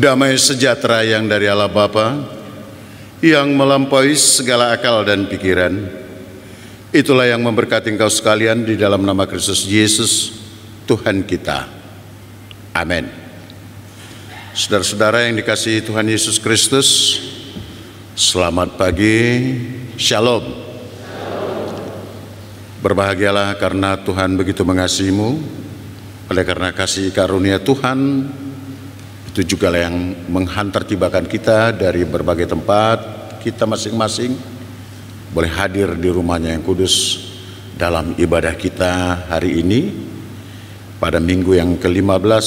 Damai sejahtera yang dari Allah Bapa, yang melampaui segala akal dan pikiran, itulah yang memberkati engkau sekalian di dalam nama Kristus Yesus, Tuhan kita. Amin. Saudara-saudara yang dikasihi Tuhan Yesus Kristus, selamat pagi, Shalom. Berbahagialah karena Tuhan begitu mengasihimu. Oleh karena kasih karunia Tuhan, itu juga yang menghantar tibakan kita dari berbagai tempat. Kita masing-masing boleh hadir di rumahnya yang kudus dalam ibadah kita hari ini pada minggu yang ke-15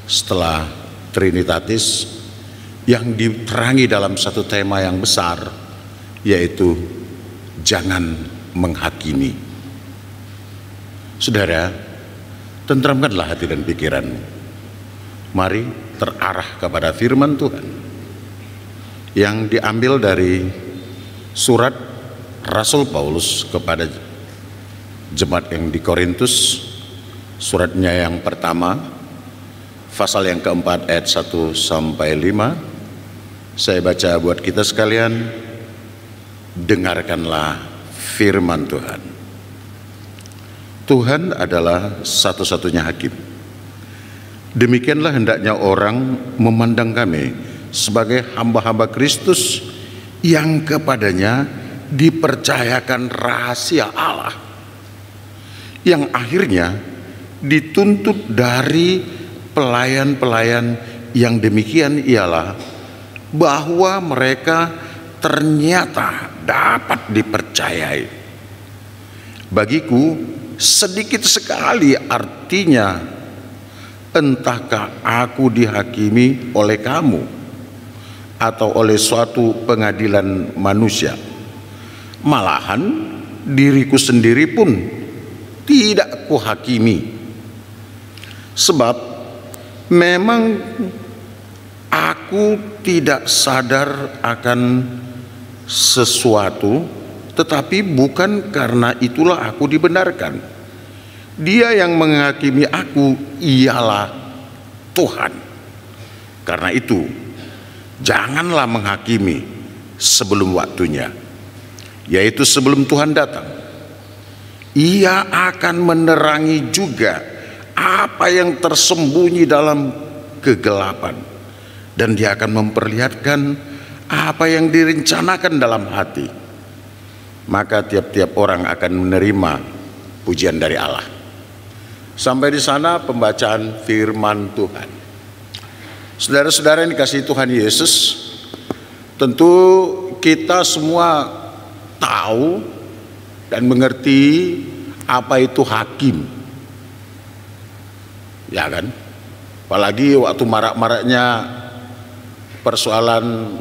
setelah Trinitatis, yang diterangi dalam satu tema yang besar, yaitu jangan menghakimi. Saudara, tentramkanlah hati dan pikiranmu. Mari terarah kepada firman Tuhan yang diambil dari surat Rasul Paulus kepada jemaat yang di Korintus, suratnya yang pertama, pasal yang keempat ayat 1 sampai 5. Saya baca buat kita sekalian. Dengarkanlah firman Tuhan. Tuhan adalah satu-satunya hakim. Demikianlah hendaknya orang memandang kami sebagai hamba-hamba Kristus yang kepadanya dipercayakan rahasia Allah, yang akhirnya dituntut dari pelayan-pelayan yang demikian ialah bahwa mereka ternyata dapat dipercayai. Bagiku sedikit sekali artinya, entahkah aku dihakimi oleh kamu atau oleh suatu pengadilan manusia. Malahan diriku sendiri pun tidak kuhakimi, sebab memang aku tidak sadar akan sesuatu, tetapi bukan karena itulah aku dibenarkan. Dia yang menghakimi aku ialah Tuhan. Karena itu, janganlah menghakimi sebelum waktunya, yaitu sebelum Tuhan datang. Ia akan menerangi juga apa yang tersembunyi dalam kegelapan, dan dia akan memperlihatkan apa yang direncanakan dalam hati. Maka tiap-tiap orang akan menerima pujian dari Allah. Sampai di sana pembacaan firman Tuhan. Saudara-saudara yang dikasihi Tuhan Yesus, tentu kita semua tahu dan mengerti apa itu hakim, ya kan? Apalagi waktu marak-maraknya persoalan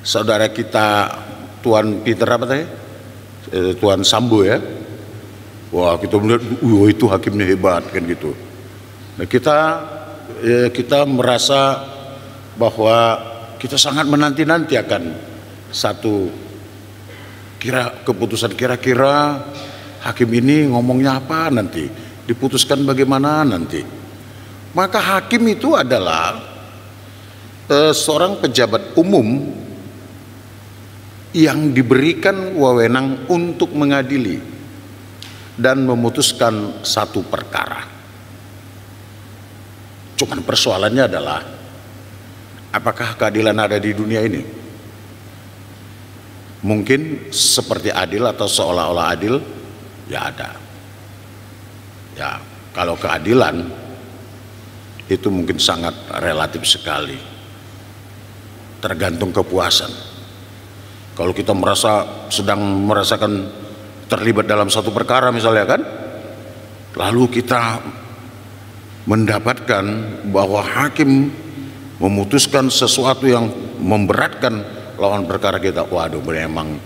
saudara kita Tuan Peter apa tadi? Tuan Sambo ya. Wah, kita melihat, itu hakimnya hebat kan gitu. Nah, kita merasa bahwa kita sangat menanti-nanti akan satu keputusan, kira-kira hakim ini ngomongnya apa nanti, diputuskan bagaimana nanti. Maka hakim itu adalah seorang pejabat umum yang diberikan wewenang untuk mengadili dan memutuskan satu perkara. Cuman persoalannya adalah, apakah keadilan ada di dunia ini? Mungkin seperti adil atau seolah-olah adil, ya ada. Ya, kalau keadilan itu mungkin sangat relatif sekali, tergantung kepuasan. Kalau kita sedang merasakan terlibat dalam satu perkara misalnya kan, lalu kita mendapatkan bahwa hakim memutuskan sesuatu yang memberatkan lawan perkara kita, waduh, memang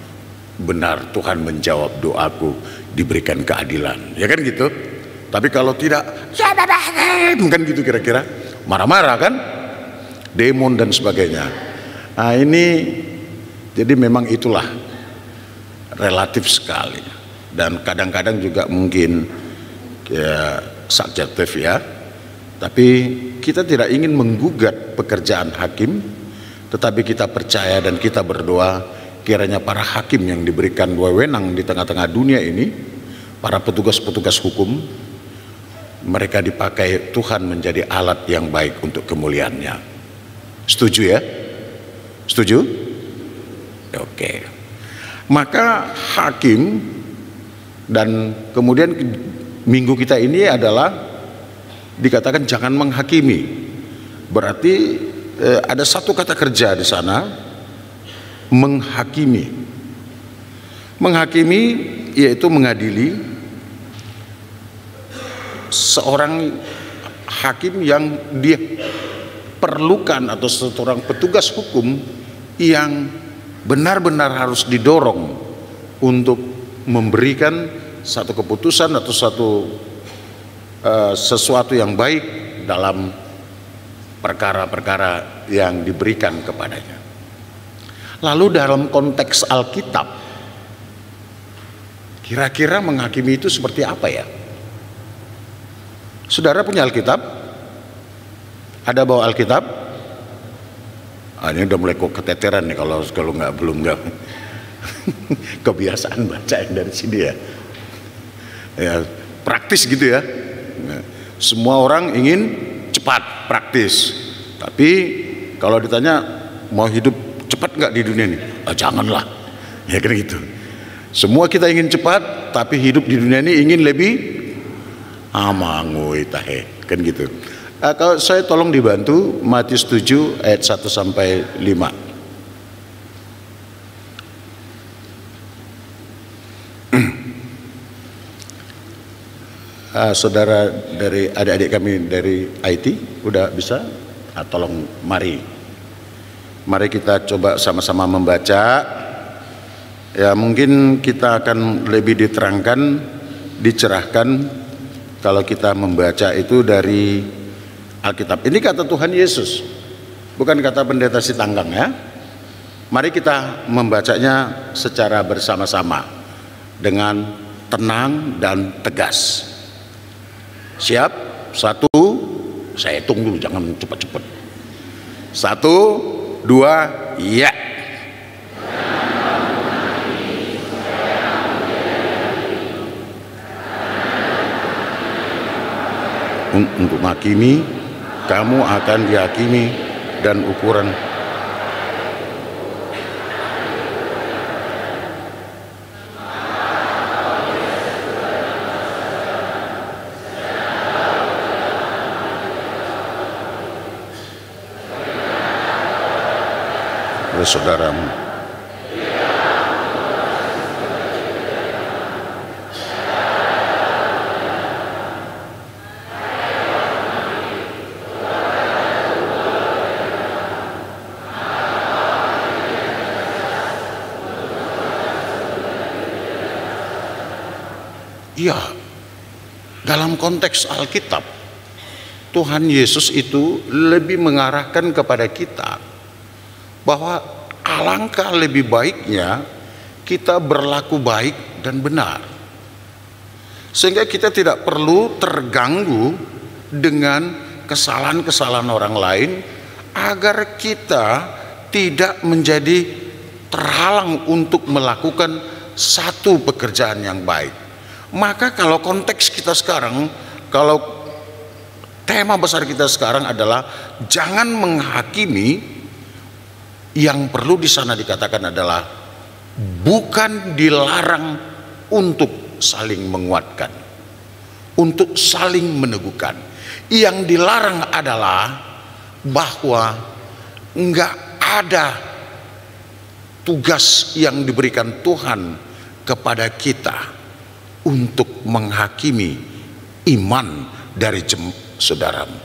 benar Tuhan menjawab doaku, diberikan keadilan, ya kan gitu. Tapi kalau tidak, ya kan gitu, kira-kira marah-marah kan, demon dan sebagainya. Nah ini, jadi memang itulah relatif sekali, dan kadang-kadang juga mungkin ya subjektif ya. Tapi kita tidak ingin menggugat pekerjaan hakim, tetapi kita percaya dan kita berdoa kiranya para hakim yang diberikan wewenang di tengah-tengah dunia ini, para petugas-petugas hukum, mereka dipakai Tuhan menjadi alat yang baik untuk kemuliaannya. Setuju ya? Setuju? Oke. Maka hakim, dan kemudian minggu kita ini adalah dikatakan jangan menghakimi. Berarti ada satu kata kerja di sana, menghakimi. Menghakimi yaitu mengadili. Seorang hakim yang dia perlukan atau seorang petugas hukum yang benar-benar harus didorong untuk memberikan satu keputusan atau sesuatu yang baik dalam perkara-perkara yang diberikan kepadanya. Lalu dalam konteks Alkitab, kira-kira menghakimi itu seperti apa ya? Saudara punya Alkitab? Ada bawa Alkitab? Ini udah mulai kok keteteran nih kalau belum kebiasaan baca yang dari sini ya. Ya, praktis gitu ya. Nah, semua orang ingin cepat, praktis. Tapi kalau ditanya mau hidup cepat nggak di dunia ini? Janganlah. Ya kan gitu. Semua kita ingin cepat, tapi hidup di dunia ini ingin lebih amangui tahe. Kan gitu. Kalau saya tolong dibantu Matius 7 ayat 1 sampai 5. Saudara dari adik-adik kami dari IT udah bisa? Tolong mari kita coba sama-sama membaca. Ya mungkin kita akan lebih diterangkan, dicerahkan kalau kita membaca itu dari Alkitab. Ini kata Tuhan Yesus, bukan kata pendeta Sitanggang ya. Mari kita membacanya secara bersama-sama dengan tenang dan tegas. Siap? 1, saya hitung dulu, jangan cepat-cepat. 1, 2, ya. Untuk menghakimi, kamu akan dihakimi dan ukuran oleh saudaramu. Ya, dalam konteks Alkitab, Tuhan Yesus itu lebih mengarahkan kepada kita bahwa alangkah lebih baiknya kita berlaku baik dan benar, sehingga kita tidak perlu terganggu dengan kesalahan-kesalahan orang lain, agar kita tidak menjadi terhalang untuk melakukan satu pekerjaan yang baik. Maka kalau konteks kita sekarang, kalau tema besar kita sekarang adalah jangan menghakimi, yang perlu di sana dikatakan adalah bukan dilarang untuk saling menguatkan, untuk saling meneguhkan. Yang dilarang adalah bahwa enggak ada tugas yang diberikan Tuhan kepada kita untuk menghakimi iman dari saudaramu,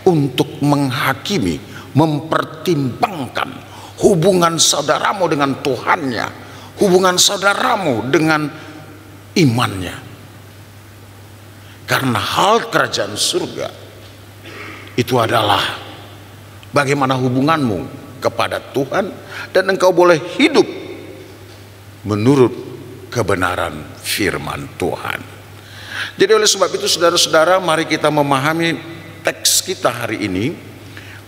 untuk menghakimi, mempertimbangkan hubungan saudaramu dengan Tuhannya, hubungan saudaramu dengan imannya. Karena hal kerajaan surga itu adalah bagaimana hubunganmu kepada Tuhan, dan engkau boleh hidup menurut kebenaran firman Tuhan. Jadi oleh sebab itu saudara-saudara, mari kita memahami teks kita hari ini,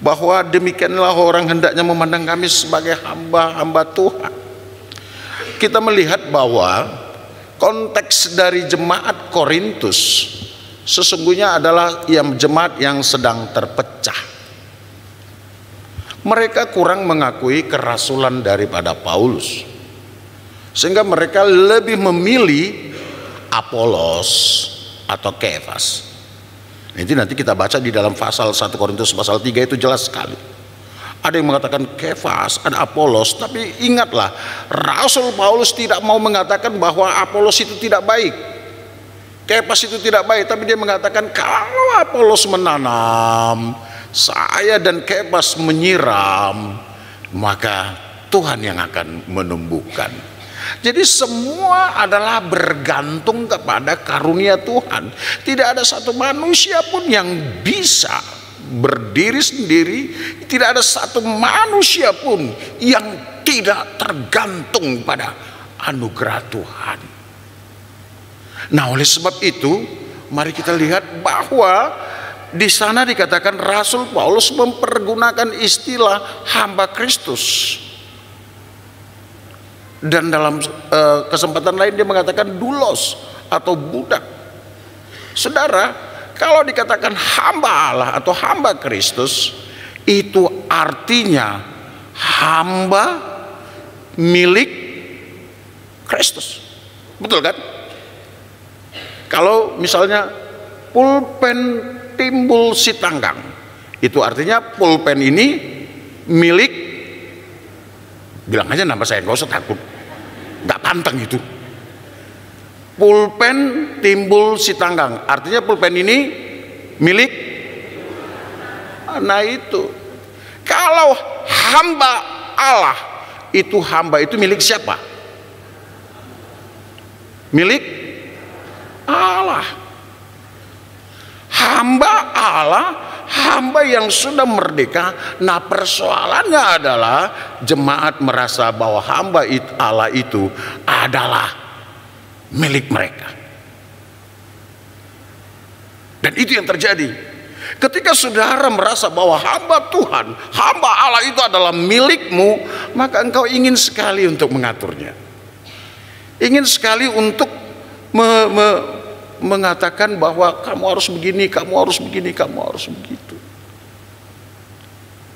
bahwa demikianlah orang hendaknya memandang kami sebagai hamba-hamba Tuhan. Kita melihat bahwa konteks dari jemaat Korintus sesungguhnya adalah jemaat yang sedang terpecah. Mereka kurang mengakui kerasulan daripada Paulus, sehingga mereka lebih memilih Apolos atau Kefas. Nanti kita baca di dalam pasal 1 Korintus pasal 3 itu jelas sekali. Ada yang mengatakan Kefas, ada Apolos, tapi ingatlah, Rasul Paulus tidak mau mengatakan bahwa Apolos itu tidak baik, Kefas itu tidak baik, tapi dia mengatakan kalau Apolos menanam, saya dan Kefas menyiram, maka Tuhan yang akan menumbuhkan. Jadi semua adalah bergantung kepada karunia Tuhan. Tidak ada satu manusia pun yang bisa berdiri sendiri. Tidak ada satu manusia pun yang tidak tergantung pada anugerah Tuhan. Nah, oleh sebab itu, mari kita lihat bahwa di sana dikatakan Rasul Paulus mempergunakan istilah hamba Kristus. Dan dalam kesempatan lain dia mengatakan doulos atau budak. Saudara, kalau dikatakan hamba Allah atau hamba Kristus, itu artinya hamba milik Kristus. Betul kan? Kalau misalnya pulpen Timbul Sitanggang, itu artinya pulpen ini milik, bilang aja nama saya, nggak usah takut, nggak pantang itu. Pulpen Timbul Sitanggang, artinya pulpen ini milik. Nah itu, kalau hamba Allah, itu hamba itu milik siapa? Milik Allah. Hamba Allah, hamba yang sudah merdeka. Nah, persoalannya adalah jemaat merasa bahwa hamba Allah itu adalah milik mereka. Dan itu yang terjadi. Ketika saudara merasa bahwa hamba Tuhan, hamba Allah itu adalah milikmu, maka engkau ingin sekali untuk mengaturnya. Ingin sekali untuk mengatakan bahwa kamu harus begini, kamu harus begini, kamu harus begitu.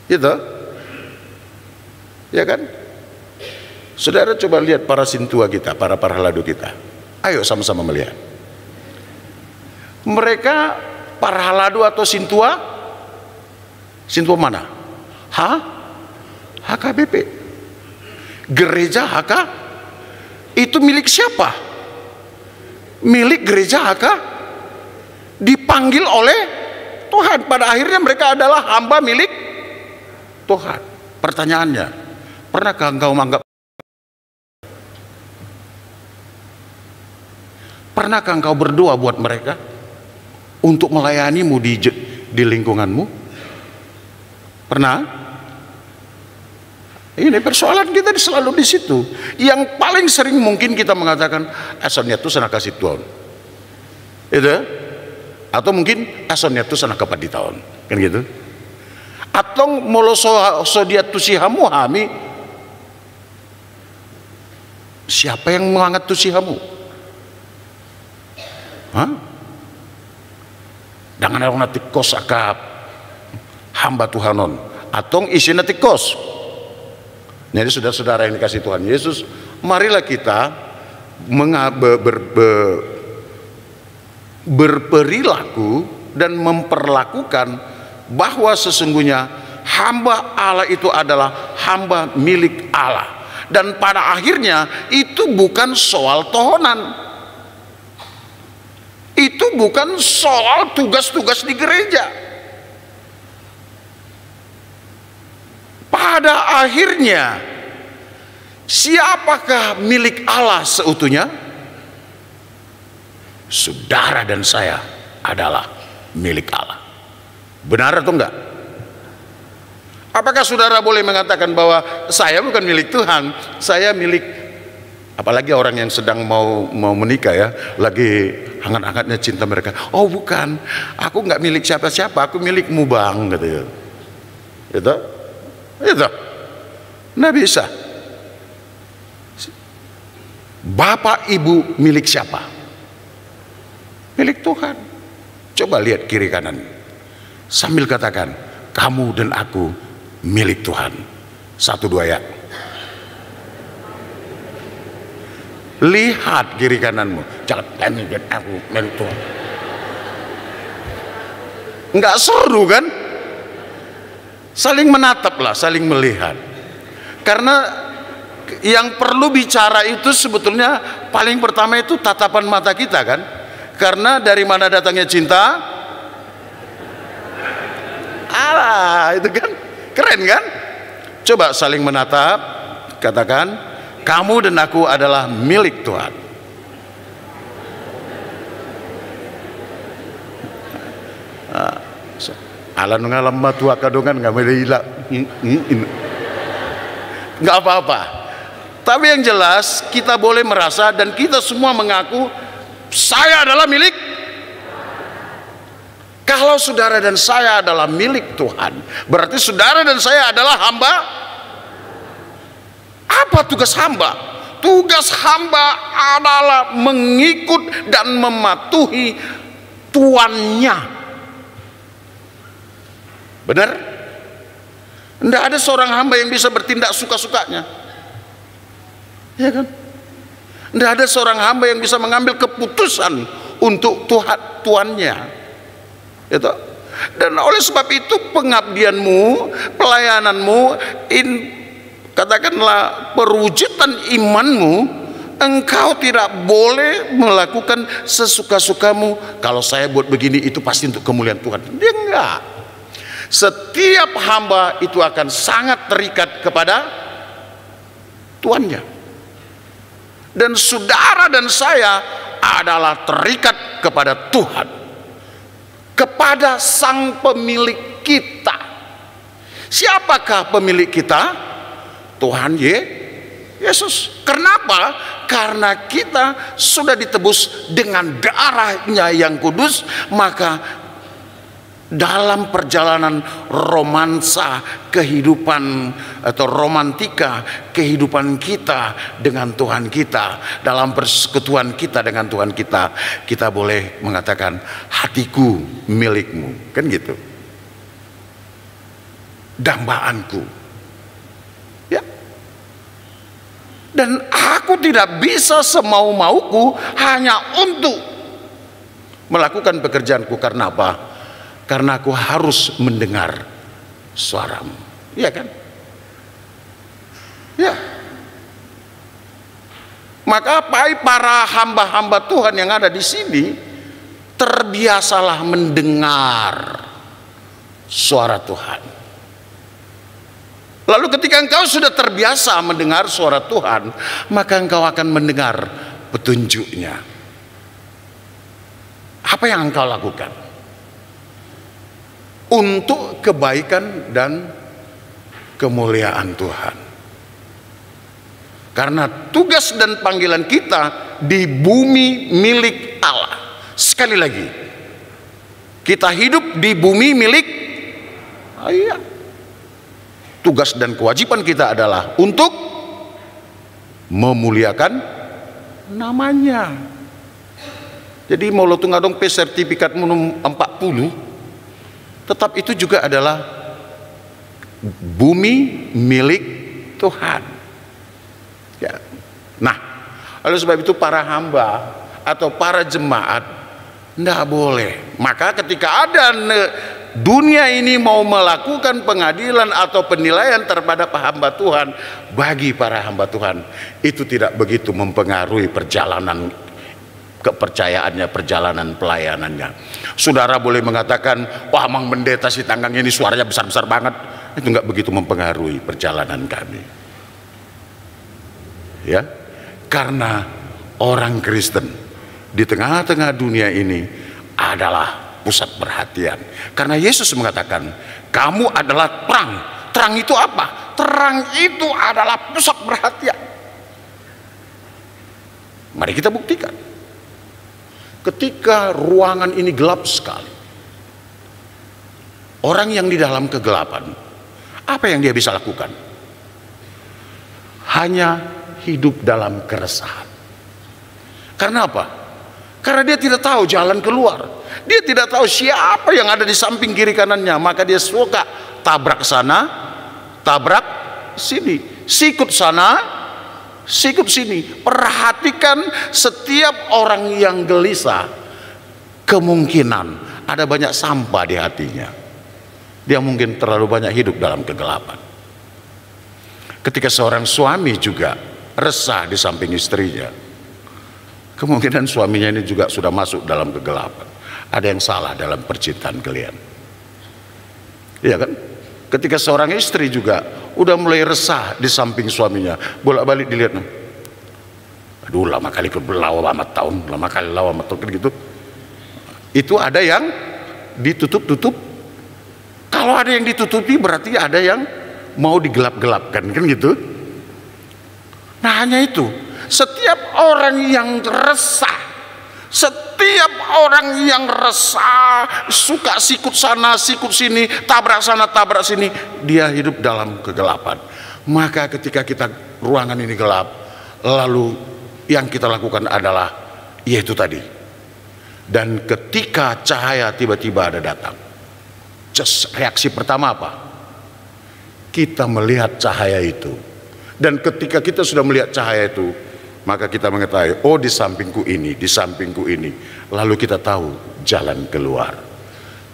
Gitu? Ya kan? Saudara coba lihat para sintua kita, para haladu kita. Ayo sama-sama melihat. Mereka para haladu atau sintua? Sintua mana? HKBP. Gereja HK itu milik siapa? Milik gereja HK, dipanggil oleh Tuhan. Pada akhirnya mereka adalah hamba milik Tuhan. Pertanyaannya, pernahkah engkau menganggap, pernahkah engkau berdoa buat mereka untuk melayanimu di lingkunganmu? Pernah? Ini persoalan kita selalu di situ. Yang paling sering mungkin kita mengatakan asonnya itu sana kasih Tuhan, itu, atau mungkin asonnya itu sana kapan di tahun, kan gitu. Atau moloso sodiat tusihamu hami, siapa yang mengangkat tusihamu? Dengan orang nanti kos akap hamba Tuhanon, atau isi nanti kos. Jadi saudara-saudara yang dikasih Tuhan Yesus, marilah kita berperilaku dan memperlakukan bahwa sesungguhnya hamba Allah itu adalah hamba milik Allah. Dan pada akhirnya itu bukan soal tohonan, itu bukan soal tugas-tugas di gereja. Pada akhirnya, siapakah milik Allah seutuhnya? Saudara dan saya adalah milik Allah. Benar atau enggak? Apakah saudara boleh mengatakan bahwa saya bukan milik Tuhan, saya milik Apalagi orang yang sedang mau menikah ya, lagi hangat-hangatnya cinta mereka. Oh bukan, aku nggak milik siapa-siapa, aku milikmu bang, gitu ya. Itu, nggak bisa. Bapak ibu milik siapa? Milik Tuhan. Coba lihat kiri kanan, sambil katakan, kamu dan aku milik Tuhan. 1, 2 ya. Lihat kiri kananmu, jangan kamu dan aku milik Tuhan. Nggak seru kan? Saling menataplah, saling melihat. Karena yang perlu bicara itu sebetulnya paling pertama itu tatapan mata kita kan? Karena dari mana datangnya cinta? Allah, itu kan keren kan? Coba saling menatap, katakan, kamu dan aku adalah milik Tuhan. Alan ngalam tua kadongan nggak melila, nggak apa-apa. Tapi yang jelas kita boleh merasa dan kita semua mengaku saya adalah milik. Kalau saudara dan saya adalah milik Tuhan, berarti saudara dan saya adalah hamba. Apa tugas hamba? Tugas hamba adalah mengikut dan mematuhi tuannya. Benar? Tidak ada seorang hamba yang bisa bertindak suka-sukanya, ya kan? Tidak ada seorang hamba yang bisa mengambil keputusan untuk tuannya, itu. Dan oleh sebab itu pengabdianmu, pelayananmu, katakanlah perwujudan imanmu, engkau tidak boleh melakukan sesuka-sukamu. Kalau saya buat begini itu pasti untuk kemuliaan Tuhan. Dia enggak. Setiap hamba itu akan sangat terikat kepada tuannya. Dan saudara dan saya adalah terikat kepada Tuhan, kepada sang pemilik kita. Siapakah pemilik kita? Tuhan Yesus. Kenapa? Karena kita sudah ditebus dengan darahnya yang kudus. Maka dalam perjalanan romansa kehidupan atau romantika kehidupan kita dengan Tuhan kita, dalam persekutuan kita dengan Tuhan kita, kita boleh mengatakan hatiku milikmu, kan gitu, dambaanku, ya. Dan aku tidak bisa semau-mauku hanya untuk melakukan pekerjaanku. Karena apa? Karena aku harus mendengar suaramu, ya kan? Ya. Maka para hamba-hamba Tuhan yang ada di sini terbiasalah mendengar suara Tuhan. Lalu ketika engkau sudah terbiasa mendengar suara Tuhan, maka engkau akan mendengar petunjuknya. Apa yang engkau lakukan? Untuk kebaikan dan kemuliaan Tuhan. Karena tugas dan panggilan kita di bumi milik Allah. Sekali lagi, kita hidup di bumi milik Allah. Tugas dan kewajiban kita adalah untuk memuliakan namanya. Jadi mau lo tungadong pe sertifikat minum 40, tetap itu juga adalah bumi milik Tuhan, ya. Nah, oleh sebab itu para hamba atau para jemaat tidak boleh. Maka ketika ada dunia ini mau melakukan pengadilan atau penilaian terhadap hamba Tuhan, bagi para hamba Tuhan itu tidak begitu mempengaruhi perjalanan kepercayaannya, perjalanan pelayanannya. Saudara boleh mengatakan, wah Mang Pendeta si Tanggang ini suaranya besar-besar banget. Itu nggak begitu mempengaruhi perjalanan kami, ya. Karena orang Kristen di tengah-tengah dunia ini adalah pusat perhatian. Karena Yesus mengatakan, kamu adalah terang. Terang itu apa? Terang itu adalah pusat perhatian. Mari kita buktikan. Ketika ruangan ini gelap sekali, orang yang di dalam kegelapan, apa yang dia bisa lakukan? Hanya hidup dalam keresahan. Karena apa? Karena dia tidak tahu jalan keluar. Dia tidak tahu siapa yang ada di samping kiri kanannya. Maka dia suka tabrak sana, tabrak sini, sikut sana, sikut sini. Perhatikan setiap orang yang gelisah, kemungkinan ada banyak sampah di hatinya. Dia mungkin terlalu banyak hidup dalam kegelapan. Ketika seorang suami juga resah di samping istrinya, kemungkinan suaminya ini juga sudah masuk dalam kegelapan. Ada yang salah dalam percintaan kalian. Iya kan? Ketika seorang istri juga udah mulai resah di samping suaminya, bolak-balik dilihat, aduh lama kali berlawa amat tahun, lama kali lawa amat tahun gitu. Itu ada yang ditutup-tutup. Kalau ada yang ditutupi berarti ada yang mau digelap-gelapkan, kan gitu. Nah hanya itu, setiap orang yang resah, setiap orang yang resah, suka sikut sana, sikut sini, tabrak sana, tabrak sini, dia hidup dalam kegelapan. Maka ketika kita ruangan ini gelap, lalu yang kita lakukan adalah yaitu tadi. Dan ketika cahaya tiba-tiba ada datang, reaksi pertama apa? Kita melihat cahaya itu. Dan ketika kita sudah melihat cahaya itu, maka kita mengetahui, oh di sampingku ini, di sampingku ini. Lalu kita tahu jalan keluar.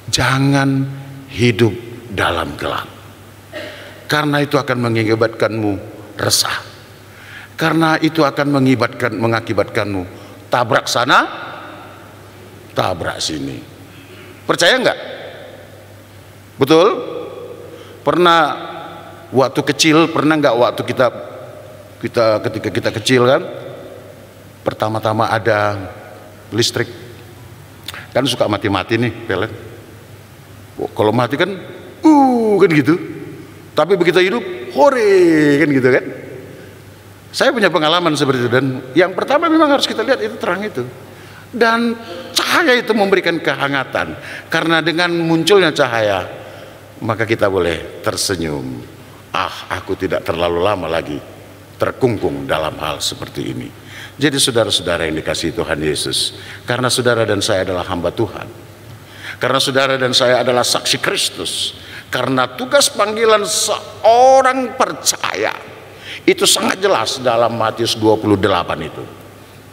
Jangan hidup dalam gelap. Karena itu akan mengakibatkanmu resah. Karena itu akan mengakibatkanmu tabrak sana, tabrak sini. Percaya enggak? Betul? Pernah waktu kecil, pernah enggak waktu kita ketika kita kecil kan, pertama-tama ada listrik kan suka mati-mati nih pelet. Kalau mati kan kan gitu, tapi begitu hidup hore kan gitu kan. Saya punya pengalaman seperti itu, dan yang pertama memang harus kita lihat itu terang itu, dan cahaya itu memberikan kehangatan. Karena dengan munculnya cahaya maka kita boleh tersenyum, aku tidak terlalu lama lagi terkungkung dalam hal seperti ini. Jadi saudara-saudara yang dikasihi Tuhan Yesus, karena saudara dan saya adalah hamba Tuhan, karena saudara dan saya adalah saksi Kristus, karena tugas panggilan seorang percaya itu sangat jelas dalam Matius 28 itu,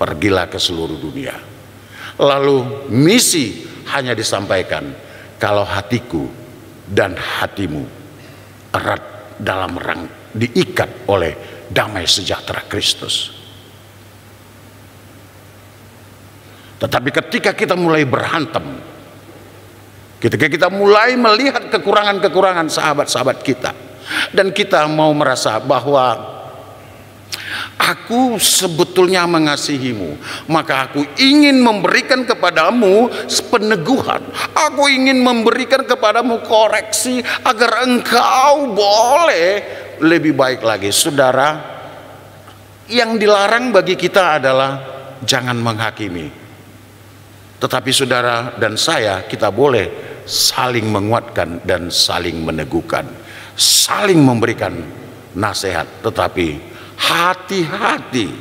pergilah ke seluruh dunia. Lalu misi hanya disampaikan kalau hatiku dan hatimu erat dalam diikat oleh damai sejahtera Kristus. Tetapi ketika kita mulai berhantam, ketika kita mulai melihat kekurangan-kekurangan sahabat-sahabat kita, dan kita mau merasa bahwa aku sebetulnya mengasihimu, maka aku ingin memberikan kepadamu peneguhan, aku ingin memberikan kepadamu koreksi agar engkau boleh lebih baik lagi. Saudara, yang dilarang bagi kita adalah jangan menghakimi. Tetapi saudara dan saya, kita boleh saling menguatkan dan saling meneguhkan, saling memberikan nasihat. Tetapi hati-hati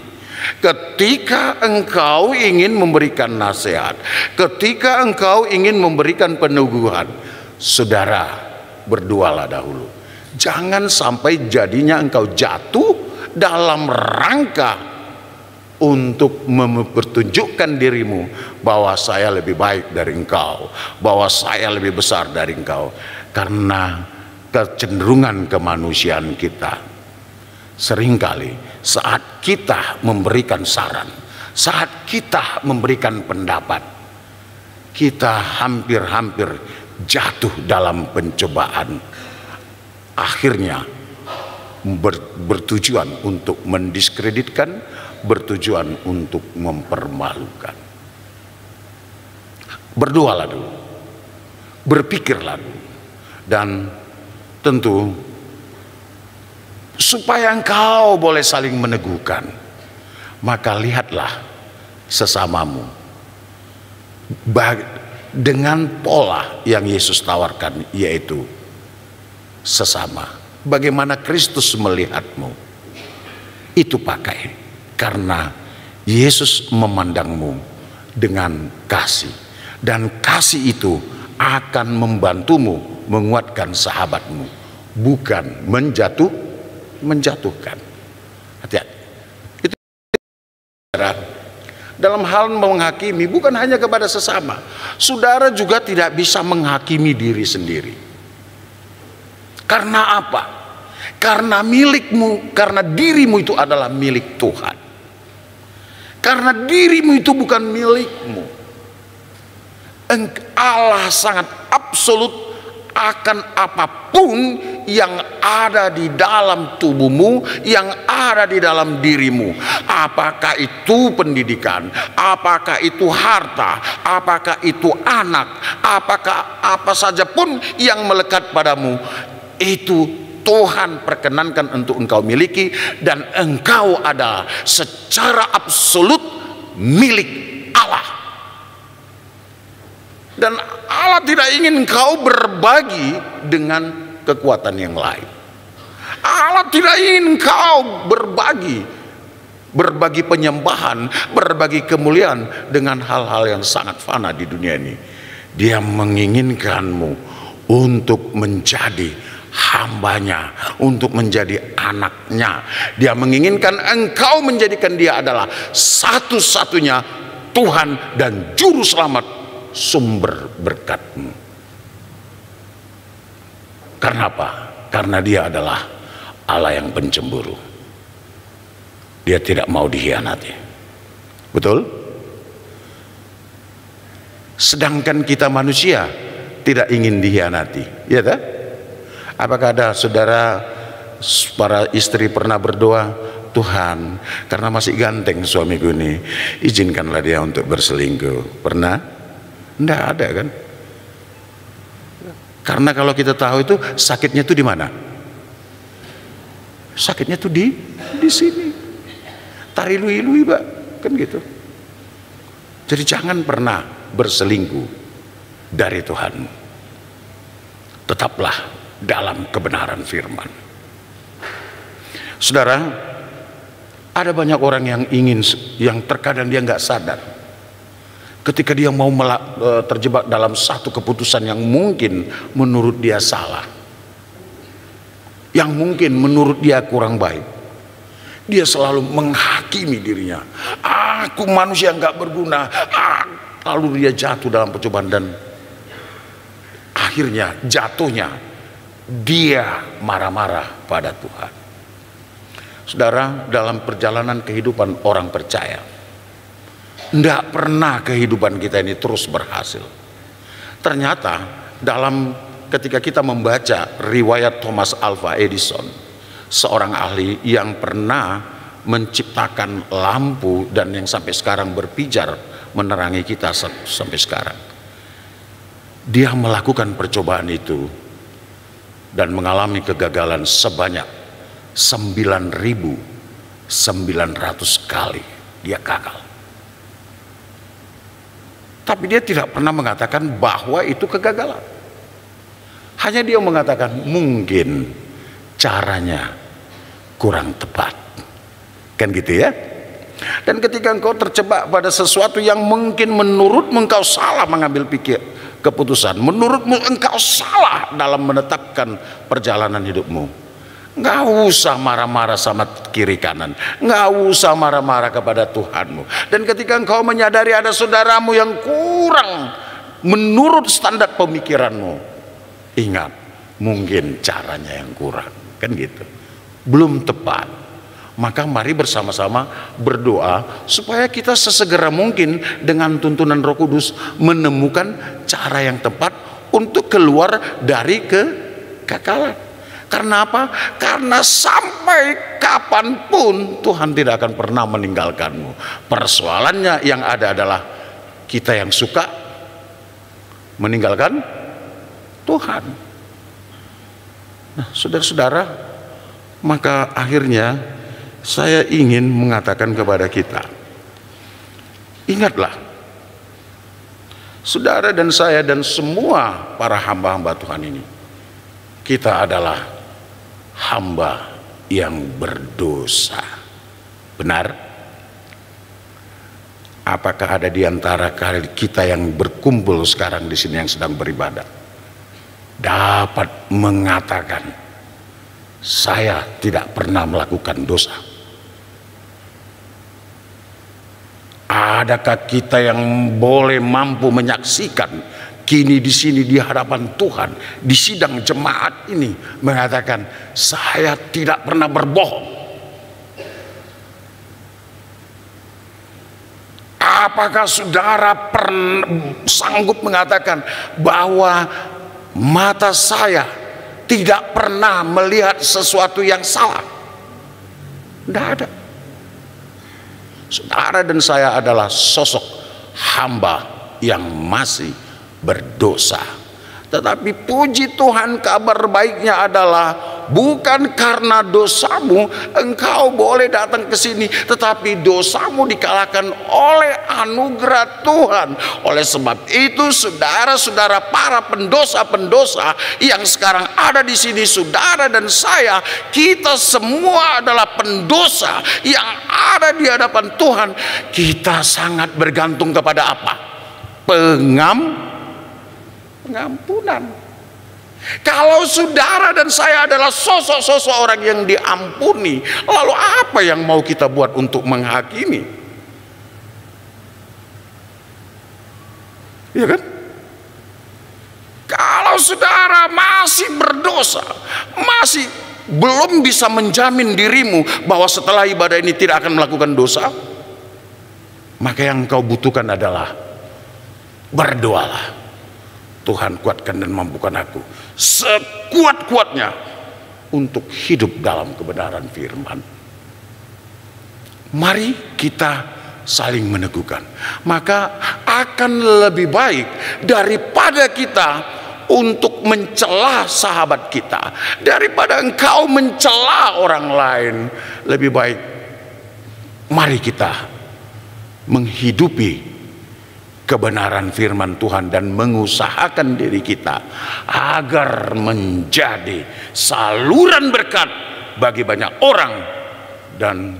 ketika engkau ingin memberikan nasihat, ketika engkau ingin memberikan peneguhan. Saudara, berdoalah dahulu. Jangan sampai jadinya engkau jatuh dalam rangka untuk mempertunjukkan dirimu bahwa saya lebih baik dari engkau, bahwa saya lebih besar dari engkau. Karena kecenderungan kemanusiaan kita, seringkali saat kita memberikan saran, saat kita memberikan pendapat, kita hampir-hampir jatuh dalam pencobaan. Akhirnya bertujuan untuk mendiskreditkan, bertujuan untuk mempermalukan. Berdoalah dulu, berpikirlah dulu, dan tentu supaya engkau boleh saling meneguhkan, maka lihatlah sesamamu dengan pola yang Yesus tawarkan, yaitu sesama. Bagaimana Kristus melihatmu, itu pakai, karena Yesus memandangmu dengan kasih, dan kasih itu akan membantumu menguatkan sahabatmu, bukan menjatuhkan. Hati-hati. Itu dalam hal menghakimi, bukan hanya kepada sesama. Saudara juga tidak bisa menghakimi diri sendiri. Karena apa? Karena milikmu, karena dirimu itu adalah milik Tuhan. Karena dirimu itu bukan milikmu. Allah sangat absolut akan apapun yang ada di dalam tubuhmu, yang ada di dalam dirimu. Apakah itu pendidikan, apakah itu harta, apakah itu anak, apakah apa saja pun yang melekat padamu, itu Tuhan perkenankan untuk engkau miliki, dan engkau adalah secara absolut milik Allah. Dan Allah tidak ingin engkau berbagi dengan kekuatan yang lain. Allah tidak ingin engkau berbagi penyembahan, berbagi kemuliaan dengan hal-hal yang sangat fana di dunia ini. Dia menginginkanmu untuk menjadi hambanya, untuk menjadi anaknya. Dia menginginkan engkau menjadikan dia adalah satu-satunya Tuhan dan Juru Selamat, sumber berkatmu. Karena apa? Karena dia adalah Allah yang pencemburu. Dia tidak mau dikhianati. Betul? Sedangkan kita manusia tidak ingin dikhianati, ya tak? Apakah ada saudara, para istri pernah berdoa, Tuhan, karena masih ganteng suamiku ini, izinkanlah dia untuk berselingkuh? Pernah? Tidak ada kan? Karena kalau kita tahu itu sakitnya itu di mana? Sakitnya itu di sini. Tari lui-lui, Pak, kan gitu. Jadi jangan pernah berselingkuh dari Tuhanmu. Tetaplah dalam kebenaran firman. Saudara, ada banyak orang yang terkadang dia nggak sadar. Ketika dia mau terjebak dalam satu keputusan yang mungkin menurut dia salah, yang mungkin menurut dia kurang baik, dia selalu menghakimi dirinya. Aku manusia nggak berguna. Lalu dia jatuh dalam percobaan, dan akhirnya jatuhnya dia marah-marah pada Tuhan. Saudara, dalam perjalanan kehidupan orang percaya, tidak pernah kehidupan kita ini terus berhasil. Ternyata ketika kita membaca riwayat Thomas Alva Edison, seorang ahli yang pernah menciptakan lampu dan yang sampai sekarang berpijar menerangi kita sampai sekarang, dia melakukan percobaan itu dan mengalami kegagalan sebanyak 9.900 kali dia gagal. Tapi dia tidak pernah mengatakan bahwa itu kegagalan. Hanya dia mengatakan mungkin caranya kurang tepat. Kan gitu ya? Dan ketika engkau terjebak pada sesuatu yang mungkin menurutmu engkau salah mengambil keputusan, menurutmu engkau salah dalam menetapkan perjalanan hidupmu, nggak usah marah-marah sama kiri kanan, nggak usah marah-marah kepada Tuhanmu. Dan ketika engkau menyadari ada saudaramu yang kurang menurut standar pemikiranmu, ingat, mungkin caranya yang kurang, kan gitu, belum tepat. Maka mari bersama-sama berdoa supaya kita sesegera mungkin dengan tuntunan Roh Kudus menemukan cara yang tepat untuk keluar dari kekekalan. Karena apa? Karena sampai kapanpun Tuhan tidak akan pernah meninggalkanmu. Persoalannya yang ada adalah kita yang suka meninggalkan Tuhan. Nah, saudara-saudara, maka akhirnya saya ingin mengatakan kepada kita, Ingatlah, saudara dan saya dan semua para hamba-hamba Tuhan ini, kita adalah hamba yang berdosa. Benar? Apakah ada di antara kita yang berkumpul sekarang di sini yang sedang beribadah dapat mengatakan, saya tidak pernah melakukan dosa? Adakah kita yang boleh mampu menyaksikan kini di sini di hadapan Tuhan, di sidang jemaat ini, mengatakan, saya tidak pernah berbohong? Apakah saudara sanggup mengatakan bahwa mata saya tidak pernah melihat sesuatu yang salah? Tidak ada. Saudara dan saya adalah sosok hamba yang masih berdosa. Tetapi puji Tuhan, kabar baiknya adalah bukan karena dosamu engkau boleh datang ke sini, tetapi dosamu dikalahkan oleh anugerah Tuhan. Oleh sebab itu, saudara-saudara para pendosa-pendosa yang sekarang ada di sini, saudara dan saya, kita semua adalah pendosa yang ada di hadapan Tuhan. Kita sangat bergantung kepada apa? Pengampunan. Kalau saudara dan saya adalah sosok-sosok orang yang diampuni, lalu apa yang mau kita buat untuk menghakimi? Ya kan? Kalau saudara masih berdosa, masih belum bisa menjamin dirimu bahwa setelah ibadah ini tidak akan melakukan dosa, maka yang kau butuhkan adalah berdoalah. Tuhan, kuatkan dan mampukan aku sekuat-kuatnya untuk hidup dalam kebenaran firman. Mari kita saling meneguhkan. Maka akan lebih baik daripada kita untuk mencela sahabat kita, daripada engkau mencela orang lain, lebih baik mari kita menghidupi kebenaran firman Tuhan dan mengusahakan diri kita agar menjadi saluran berkat bagi banyak orang, dan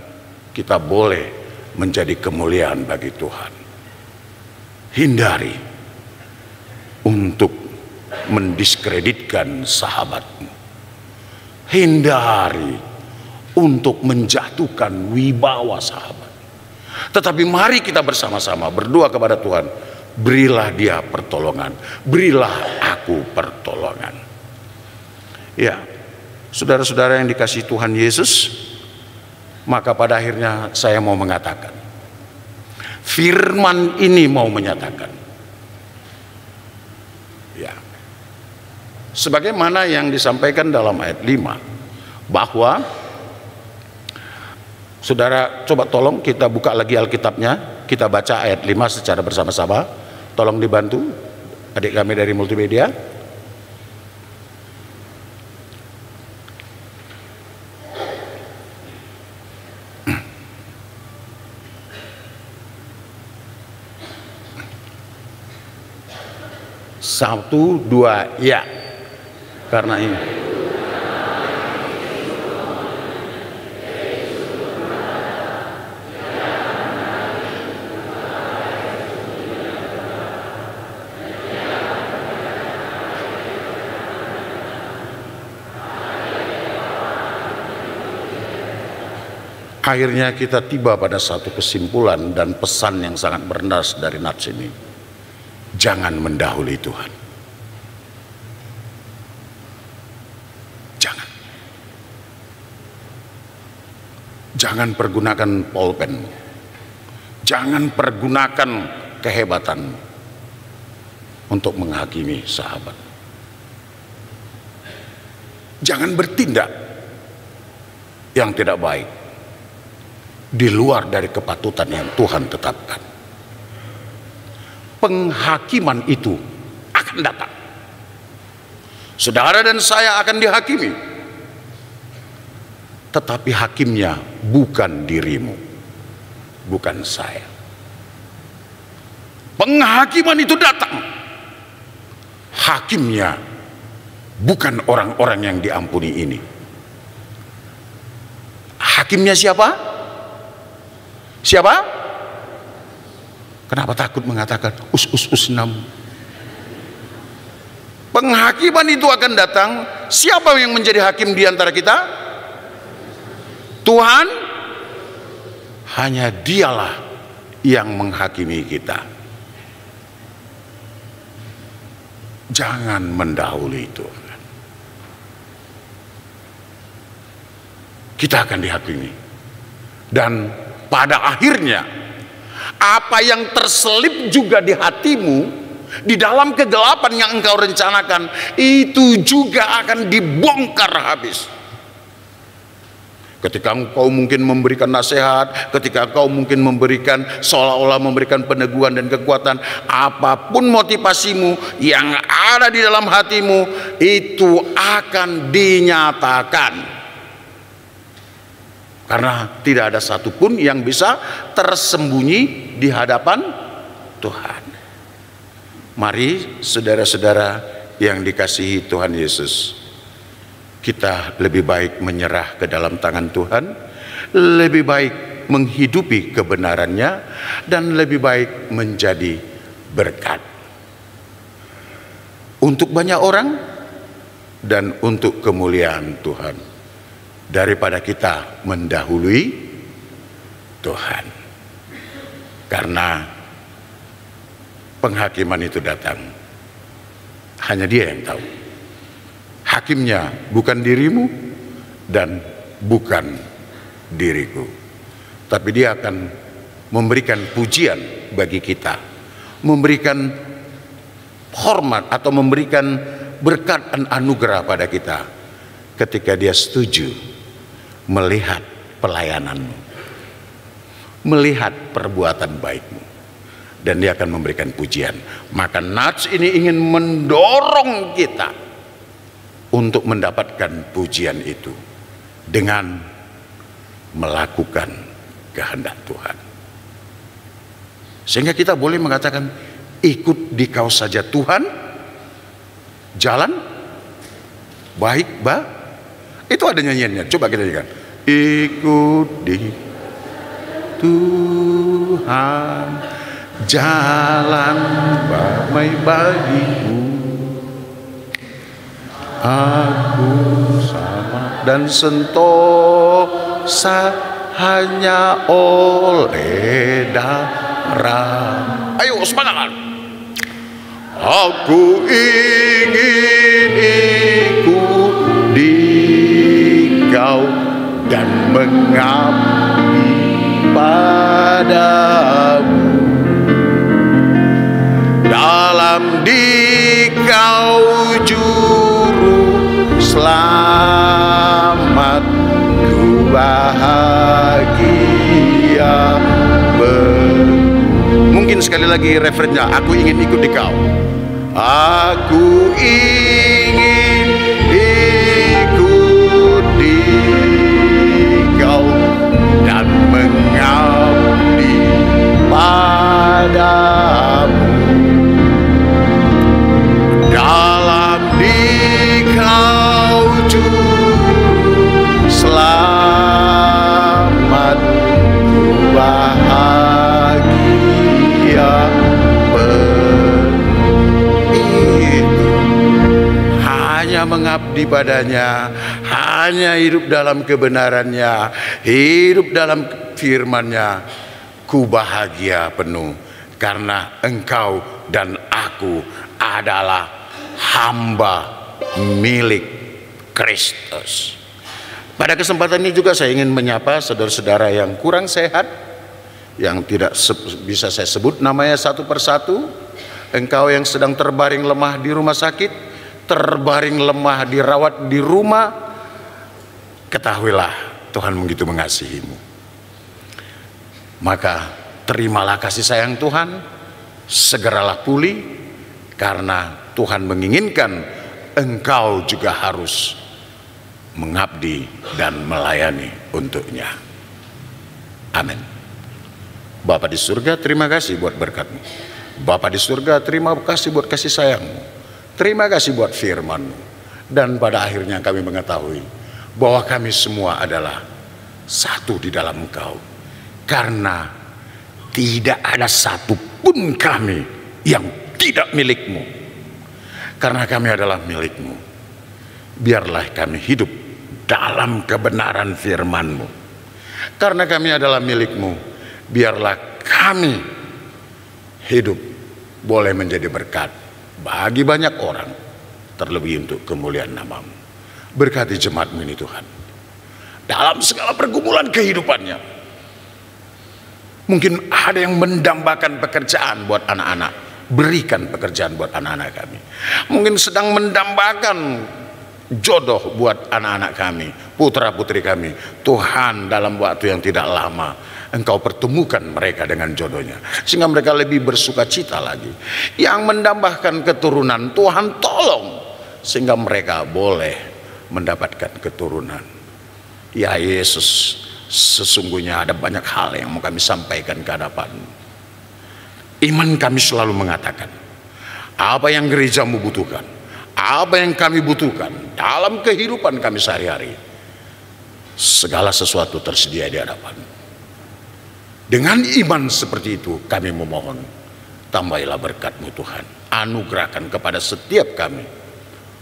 kita boleh menjadi kemuliaan bagi Tuhan. Hindari untuk mendiskreditkan sahabatmu. Hindari untuk menjatuhkan wibawa sahabat. Tetapi mari kita bersama-sama berdoa kepada Tuhan, berilah dia pertolongan, berilah aku pertolongan. Ya, saudara-saudara yang dikasihi Tuhan Yesus, maka pada akhirnya saya mau mengatakan, firman ini mau menyatakan, ya, sebagaimana yang disampaikan dalam ayat 5, bahwa saudara, coba tolong kita buka lagi Alkitabnya, kita baca ayat 5 secara bersama-sama. Tolong dibantu adik kami dari multimedia. Satu, dua, ya. Karena ini akhirnya kita tiba pada satu kesimpulan dan pesan yang sangat bernas dari nats ini. Jangan mendahului Tuhan. Jangan. Jangan pergunakan pulpenmu. Jangan pergunakan kehebatanmu untuk menghakimi sahabat. Jangan bertindak yang tidak baik di luar dari kepatutan yang Tuhan tetapkan. Penghakiman itu akan datang. Saudara dan saya akan dihakimi, tetapi hakimnya bukan dirimu, bukan saya. Penghakiman itu datang. Hakimnya bukan orang-orang yang diampuni ini. Hakimnya siapa? Siapa? Kenapa takut mengatakan us-us-us-nam? Penghakiman itu akan datang. Siapa yang menjadi hakim di antara kita? Tuhan. Hanya Dialah yang menghakimi kita. Jangan mendahului Tuhan. Kita akan dihakimi. Dan pada akhirnya, apa yang terselip juga di hatimu, di dalam kegelapan yang engkau rencanakan, itu juga akan dibongkar habis. Ketika engkau mungkin memberikan nasihat, ketika engkau mungkin memberikan, seolah-olah memberikan peneguhan dan kekuatan, apapun motivasimu yang ada di dalam hatimu, itu akan dinyatakan. Karena tidak ada satupun yang bisa tersembunyi di hadapan Tuhan. Mari saudara-saudara yang dikasihi Tuhan Yesus, kita lebih baik menyerah ke dalam tangan Tuhan, lebih baik menghidupi kebenarannya, dan lebih baik menjadi berkat untuk banyak orang dan untuk kemuliaan Tuhan, daripada kita mendahului Tuhan. Karena penghakiman itu datang, hanya Dia yang tahu. Hakimnya bukan dirimu dan bukan diriku, tapi Dia akan memberikan pujian bagi kita, memberikan hormat atau memberikan berkat dan anugerah pada kita ketika Dia setuju melihat pelayananmu, melihat perbuatan baikmu, dan Dia akan memberikan pujian. Maka nats ini ingin mendorong kita untuk mendapatkan pujian itu dengan melakukan kehendak Tuhan, sehingga kita boleh mengatakan, ikut Dikau saja Tuhan, jalan baik ba. Itu ada nyanyiannya, coba kita nyanyikan. Ikut di Tuhan, jalan damai bagiku. Aku sama dan sentosa hanya oleh darah. Ayo semangat. Aku ingin ikut Dikau dan mengabdi padamu. Dalam Dikau selamat, ku bahagia. Mungkin sekali lagi refrennya, aku ingin ikut Dikau. Aku ingin ikut Dikau dan mengabdi padamu. Dalam Dikau selamat, ku bahagia. Itu hanya mengabdi padanya, hanya hidup dalam kebenarannya, hidup dalam firman-Nya. Ku bahagia penuh karena engkau dan aku adalah hamba milik Kristus. Pada kesempatan ini juga saya ingin menyapa saudara-saudara yang kurang sehat, yang tidak bisa saya sebut namanya satu persatu. Engkau yang sedang terbaring lemah di rumah sakit, terbaring lemah dirawat di rumah, ketahuilah Tuhan begitu mengasihimu. Maka terimalah kasih sayang Tuhan, segeralah pulih, karena Tuhan menginginkan engkau juga harus mengabdi dan melayani untuk-Nya. Amin. Bapa di surga, terima kasih buat berkat-Mu. Bapa di surga, terima kasih buat kasih sayang-Mu. Terima kasih buat firman-Mu. Dan pada akhirnya kami mengetahui bahwa kami semua adalah satu di dalam Engkau. Karena tidak ada satupun kami yang tidak milik-Mu. Karena kami adalah milik-Mu, biarlah kami hidup dalam kebenaran firman-Mu. Karena kami adalah milik-Mu, biarlah kami hidup boleh menjadi berkat bagi banyak orang, terlebih untuk kemuliaan nama-Mu. Berkati jemaat-Mu ini Tuhan, dalam segala pergumulan kehidupannya. Mungkin ada yang mendambakan pekerjaan buat anak-anak, berikan pekerjaan buat anak-anak kami. Mungkin sedang mendambakan jodoh buat anak-anak kami, putra-putri kami. Tuhan, dalam waktu yang tidak lama Engkau pertemukan mereka dengan jodohnya, sehingga mereka lebih bersuka cita lagi. Yang mendambakan keturunan, Tuhan tolong sehingga mereka boleh mendapatkan keturunan. Ya Yesus, sesungguhnya ada banyak hal yang mau kami sampaikan ke hadapan. Iman kami selalu mengatakan, apa yang gereja-Mu butuhkan, apa yang kami butuhkan dalam kehidupan kami sehari-hari, segala sesuatu tersedia di hadapan. Dengan iman seperti itu kami memohon, tambahilah berkat-Mu Tuhan, anugerahkan kepada setiap kami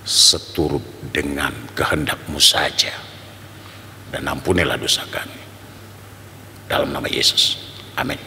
seturut dengan kehendak-Mu saja, dan ampunilah dosa kami. Dalam nama Yesus, amin.